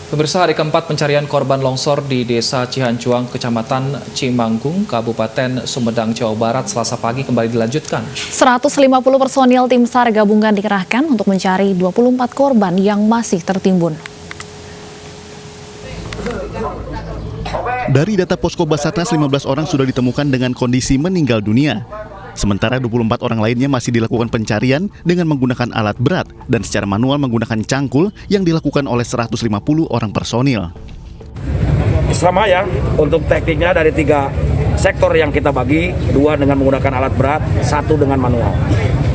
Pemirsa, hari keempat pencarian korban longsor di Desa Cihanjuang, Kecamatan Cimanggung, Kabupaten Sumedang, Jawa Barat, Selasa pagi kembali dilanjutkan. 150 personil tim SAR gabungan dikerahkan untuk mencari 24 korban yang masih tertimbun. Dari data Posko Basarnas, 15 orang sudah ditemukan dengan kondisi meninggal dunia. Sementara 24 orang lainnya masih dilakukan pencarian dengan menggunakan alat berat dan secara manual menggunakan cangkul yang dilakukan oleh 150 orang personil. Sama ya, untuk tekniknya dari 3 sektor yang kita bagi, 2 dengan menggunakan alat berat, 1 dengan manual.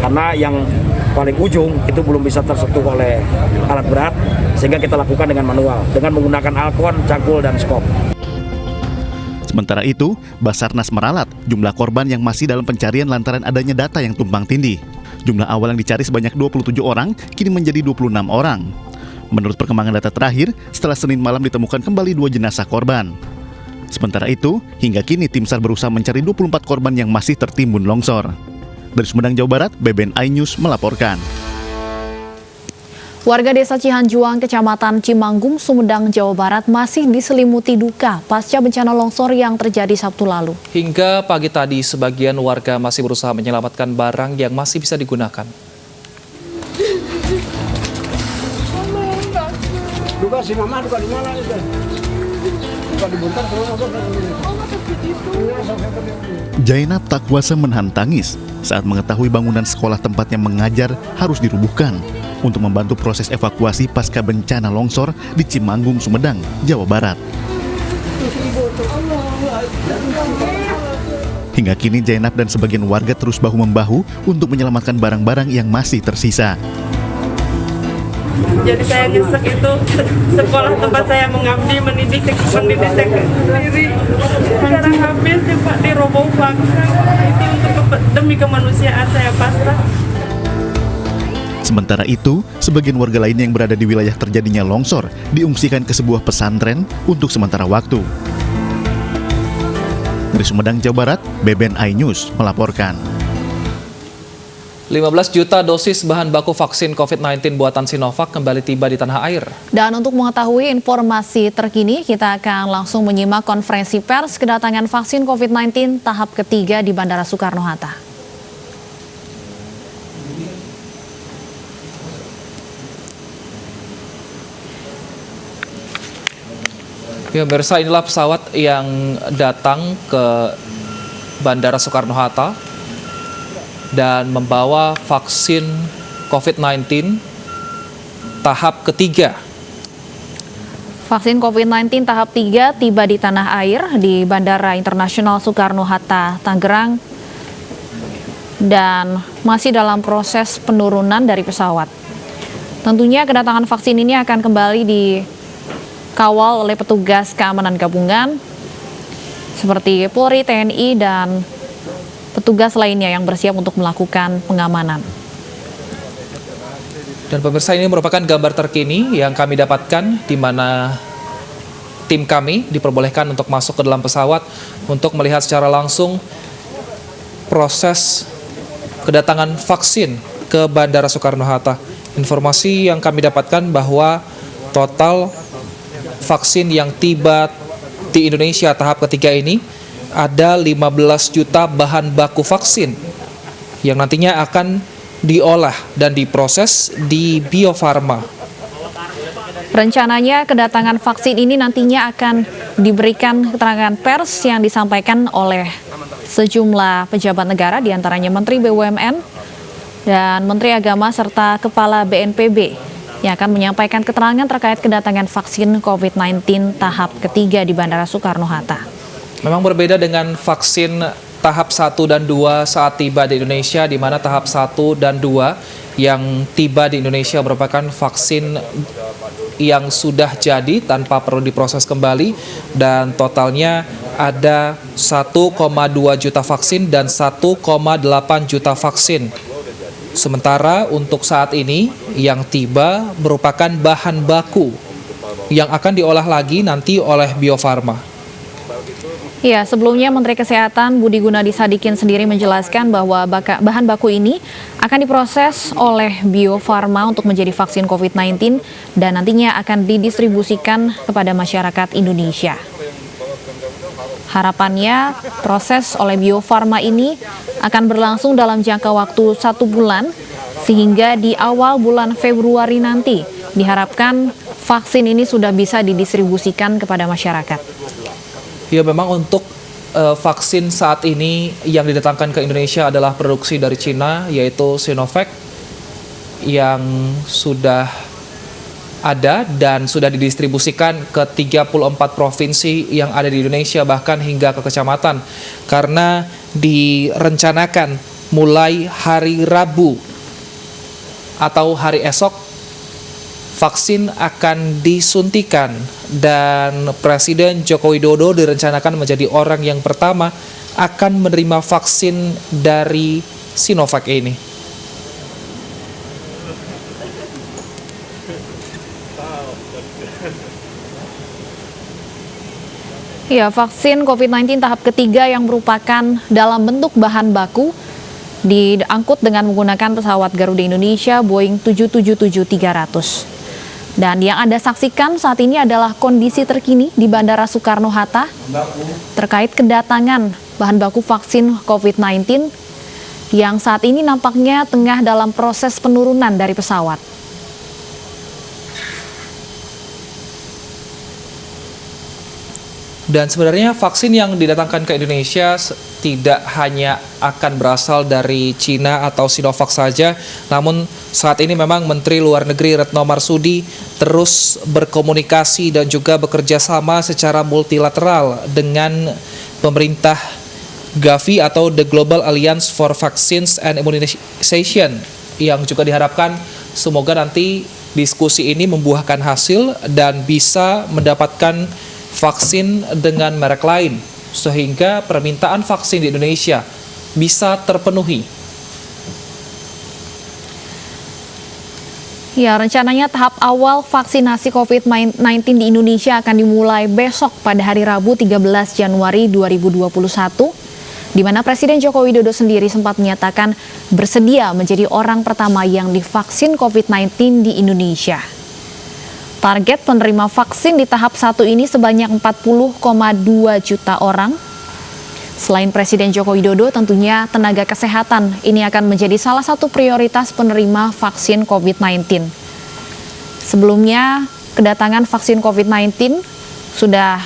Karena yang paling ujung itu belum bisa tersentuh oleh alat berat, sehingga kita lakukan dengan manual, dengan menggunakan alkon, cangkul, dan skop. Sementara itu, Basarnas meralat jumlah korban yang masih dalam pencarian lantaran adanya data yang tumpang tindih. Jumlah awal yang dicari sebanyak 27 orang, kini menjadi 26 orang. Menurut perkembangan data terakhir, setelah Senin malam ditemukan kembali 2 jenazah korban. Sementara itu, hingga kini tim SAR berusaha mencari 24 korban yang masih tertimbun longsor. Dari Sumedang, Jawa Barat, BBN iNews melaporkan. Warga Desa Cihanjuang, Kecamatan Cimanggung, Sumedang, Jawa Barat masih diselimuti duka pasca bencana longsor yang terjadi Sabtu lalu. Hingga pagi tadi, sebagian warga masih berusaha menyelamatkan barang yang masih bisa digunakan. Duka si mama, duka di mana itu? Duka di Buntar, Jainab tak kuasa menahan tangis saat mengetahui bangunan sekolah tempatnya mengajar harus dirubuhkan untuk membantu proses evakuasi pasca bencana longsor di Cimanggung, Sumedang, Jawa Barat. Hingga kini Jainab dan sebagian warga terus bahu-membahu untuk menyelamatkan barang-barang yang masih tersisa. Jadi saya nyesek itu sekolah tempat saya mengabdi mendidik saya sendiri. Sekarang habis Pak diroboh paksa. Itu untuk demi kemanusiaan saya pasrah. Sementara itu, sebagian warga lainnya yang berada di wilayah terjadinya longsor diungsikan ke sebuah pesantren untuk sementara waktu. Dari Sumedang, Jawa Barat, BBN iNews melaporkan. 15 juta dosis bahan baku vaksin COVID-19 buatan Sinovac kembali tiba di tanah air. Dan untuk mengetahui informasi terkini, kita akan langsung menyimak konferensi pers kedatangan vaksin COVID-19 tahap ketiga di Bandara Soekarno-Hatta. Ya, pemirsa, inilah pesawat yang datang ke Bandara Soekarno-Hatta dan membawa vaksin COVID-19 tahap ketiga. Vaksin COVID-19 tahap 3 tiba di tanah air di Bandara Internasional Soekarno-Hatta, Tangerang, dan masih dalam proses penurunan dari pesawat. Tentunya kedatangan vaksin ini akan kembali dikawal oleh petugas keamanan gabungan seperti Polri, TNI, dan petugas lainnya yang bersiap untuk melakukan pengamanan. Dan pemirsa, ini merupakan gambar terkini yang kami dapatkan di mana tim kami diperbolehkan untuk masuk ke dalam pesawat untuk melihat secara langsung proses kedatangan vaksin ke Bandara Soekarno-Hatta. Informasi yang kami dapatkan bahwa total vaksin yang tiba di Indonesia tahap ketiga ini ada 15 juta bahan baku vaksin yang nantinya akan diolah dan diproses di Bio Farma. Rencananya kedatangan vaksin ini nantinya akan diberikan keterangan pers yang disampaikan oleh sejumlah pejabat negara, diantaranya Menteri BUMN dan Menteri Agama serta Kepala BNPB yang akan menyampaikan keterangan terkait kedatangan vaksin COVID-19 tahap ketiga di Bandara Soekarno-Hatta. Memang berbeda dengan vaksin tahap 1 dan 2 saat tiba di Indonesia, di mana tahap 1 dan 2 yang tiba di Indonesia merupakan vaksin yang sudah jadi tanpa perlu diproses kembali, dan totalnya ada 1,2 juta vaksin dan 1,8 juta vaksin. Sementara untuk saat ini yang tiba merupakan bahan baku yang akan diolah lagi nanti oleh Bio Farma. Ya, sebelumnya Menteri Kesehatan Budi Gunadi Sadikin sendiri menjelaskan bahwa bahan baku ini akan diproses oleh Bio Farma untuk menjadi vaksin COVID-19 dan nantinya akan didistribusikan kepada masyarakat Indonesia. Harapannya proses oleh Bio Farma ini akan berlangsung dalam jangka waktu 1 bulan sehingga di awal bulan Februari nanti diharapkan vaksin ini sudah bisa didistribusikan kepada masyarakat. Ya, memang untuk vaksin saat ini yang didatangkan ke Indonesia adalah produksi dari Cina, yaitu Sinovac, yang sudah ada dan sudah didistribusikan ke 34 provinsi yang ada di Indonesia, bahkan hingga ke kecamatan. Karena direncanakan mulai hari Rabu atau hari esok, vaksin akan disuntikan dan Presiden Joko Widodo direncanakan menjadi orang yang pertama akan menerima vaksin dari Sinovac ini. Ya, vaksin COVID-19 tahap ketiga yang merupakan dalam bentuk bahan baku diangkut dengan menggunakan pesawat Garuda Indonesia Boeing 777-300. Dan yang Anda saksikan saat ini adalah kondisi terkini di Bandara Soekarno-Hatta terkait kedatangan bahan baku vaksin COVID-19 yang saat ini nampaknya tengah dalam proses penurunan dari pesawat. Dan sebenarnya vaksin yang didatangkan ke Indonesia tidak hanya akan berasal dari Cina atau Sinovac saja, namun saat ini memang Menteri Luar Negeri Retno Marsudi terus berkomunikasi dan juga bekerja sama secara multilateral dengan pemerintah Gavi atau The Global Alliance for Vaccines and Immunization, yang juga diharapkan semoga nanti diskusi ini membuahkan hasil dan bisa mendapatkan vaksin dengan merek lain, sehingga permintaan vaksin di Indonesia bisa terpenuhi. Ya, rencananya tahap awal vaksinasi COVID-19 di Indonesia akan dimulai besok pada hari Rabu 13 Januari 2021, di mana Presiden Joko Widodo sendiri sempat menyatakan bersedia menjadi orang pertama yang divaksin COVID-19 di Indonesia. Target penerima vaksin di tahap 1 ini sebanyak 40,2 juta orang. Selain Presiden Joko Widodo, tentunya tenaga kesehatan ini akan menjadi salah satu prioritas penerima vaksin COVID-19. Sebelumnya, kedatangan vaksin COVID-19 sudah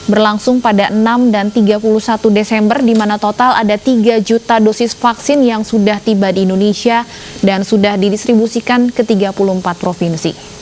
berlangsung pada 6 dan 31 Desember, di mana total ada 3 juta dosis vaksin yang sudah tiba di Indonesia dan sudah didistribusikan ke 34 provinsi.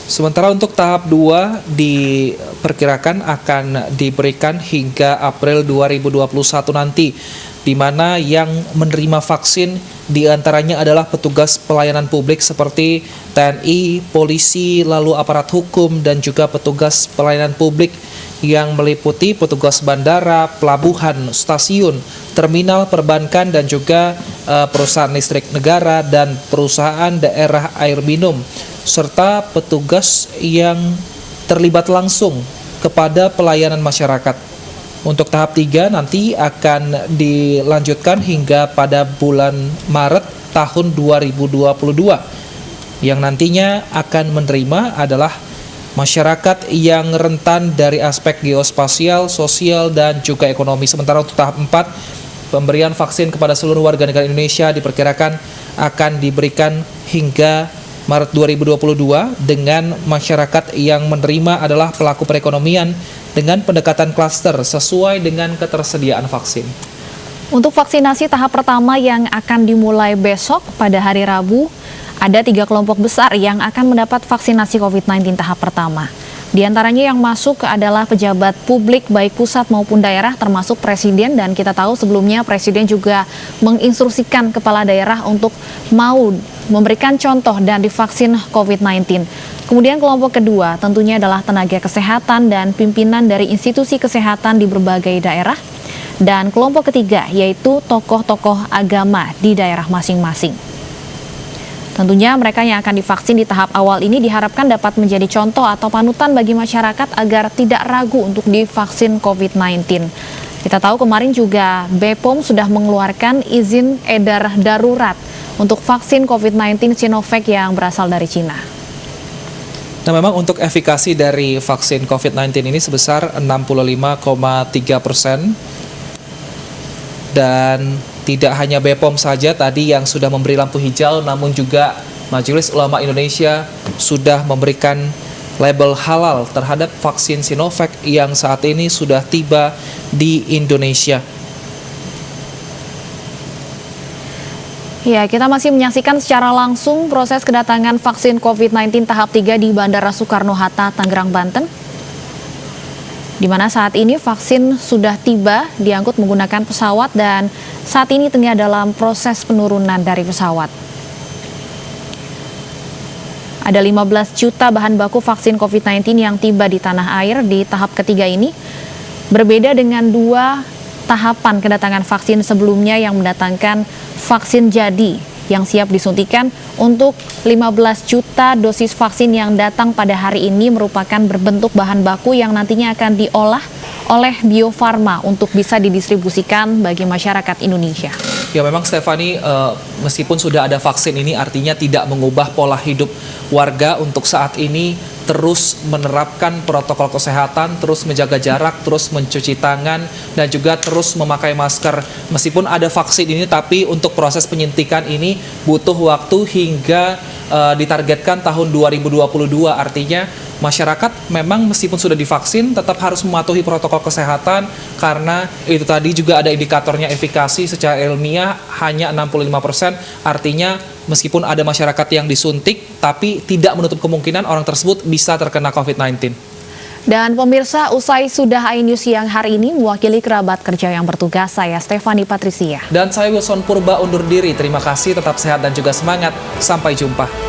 Sementara untuk tahap 2 diperkirakan akan diberikan hingga April 2021 nanti, di mana yang menerima vaksin diantaranya adalah petugas pelayanan publik seperti TNI, polisi, lalu aparat hukum, dan juga petugas pelayanan publik yang meliputi petugas bandara, pelabuhan, stasiun, terminal perbankan, dan juga perusahaan listrik negara dan perusahaan daerah air minum, serta petugas yang terlibat langsung kepada pelayanan masyarakat. Untuk tahap 3 nanti akan dilanjutkan hingga pada bulan Maret tahun 2022, yang nantinya akan menerima adalah masyarakat yang rentan dari aspek geospasial, sosial, dan juga ekonomi. Sementara untuk tahap 4, pemberian vaksin kepada seluruh warga negara Indonesia diperkirakan akan diberikan hingga Maret 2022 dengan masyarakat yang menerima adalah pelaku perekonomian dengan pendekatan klaster sesuai dengan ketersediaan vaksin. Untuk vaksinasi tahap pertama yang akan dimulai besok pada hari Rabu, ada 3 kelompok besar yang akan mendapat vaksinasi COVID-19 tahap pertama. Di antaranya yang masuk adalah pejabat publik baik pusat maupun daerah, termasuk Presiden, dan kita tahu sebelumnya Presiden juga menginstruksikan kepala daerah untuk mau memberikan contoh dan divaksin COVID-19. Kemudian kelompok kedua tentunya adalah tenaga kesehatan dan pimpinan dari institusi kesehatan di berbagai daerah. Dan kelompok ketiga yaitu tokoh-tokoh agama di daerah masing-masing. Tentunya mereka yang akan divaksin di tahap awal ini diharapkan dapat menjadi contoh atau panutan bagi masyarakat agar tidak ragu untuk divaksin COVID-19. Kita tahu kemarin juga BPOM sudah mengeluarkan izin edar darurat untuk vaksin COVID-19 Sinovac yang berasal dari Cina. Nah, memang untuk efikasi dari vaksin COVID-19 ini sebesar 65,3%. Dan tidak hanya BPOM saja tadi yang sudah memberi lampu hijau, namun juga Majelis Ulama Indonesia sudah memberikan label halal terhadap vaksin Sinovac yang saat ini sudah tiba di Indonesia. Ya, kita masih menyaksikan secara langsung proses kedatangan vaksin COVID-19 tahap 3 di Bandara Soekarno-Hatta, Tangerang, Banten. Di mana saat ini vaksin sudah tiba, diangkut menggunakan pesawat dan saat ini tengah dalam proses penurunan dari pesawat. Ada 15 juta bahan baku vaksin COVID-19 yang tiba di tanah air di tahap ketiga ini. Berbeda dengan 2 tahapan kedatangan vaksin sebelumnya yang mendatangkan vaksin jadi yang siap disuntikan. Untuk 15 juta dosis vaksin yang datang pada hari ini merupakan berbentuk bahan baku yang nantinya akan diolah oleh Bio Farma untuk bisa didistribusikan bagi masyarakat Indonesia. Ya, memang Stefani, meskipun sudah ada vaksin ini artinya tidak mengubah pola hidup warga untuk saat ini terus menerapkan protokol kesehatan, terus menjaga jarak, terus mencuci tangan, dan juga terus memakai masker. Meskipun ada vaksin ini, tapi untuk proses penyuntikan ini butuh waktu hingga ditargetkan tahun 2022. Artinya masyarakat memang meskipun sudah divaksin tetap harus mematuhi protokol kesehatan karena itu tadi juga ada indikatornya efikasi secara ilmiah hanya 65%. Artinya meskipun ada masyarakat yang disuntik tapi tidak menutup kemungkinan orang tersebut bisa terkena COVID-19. Dan pemirsa, usai sudah iNews siang hari ini, mewakili kerabat kerja yang bertugas, saya Stefani Patricia. Dan saya Wilson Purba undur diri. Terima kasih, tetap sehat dan juga semangat. Sampai jumpa.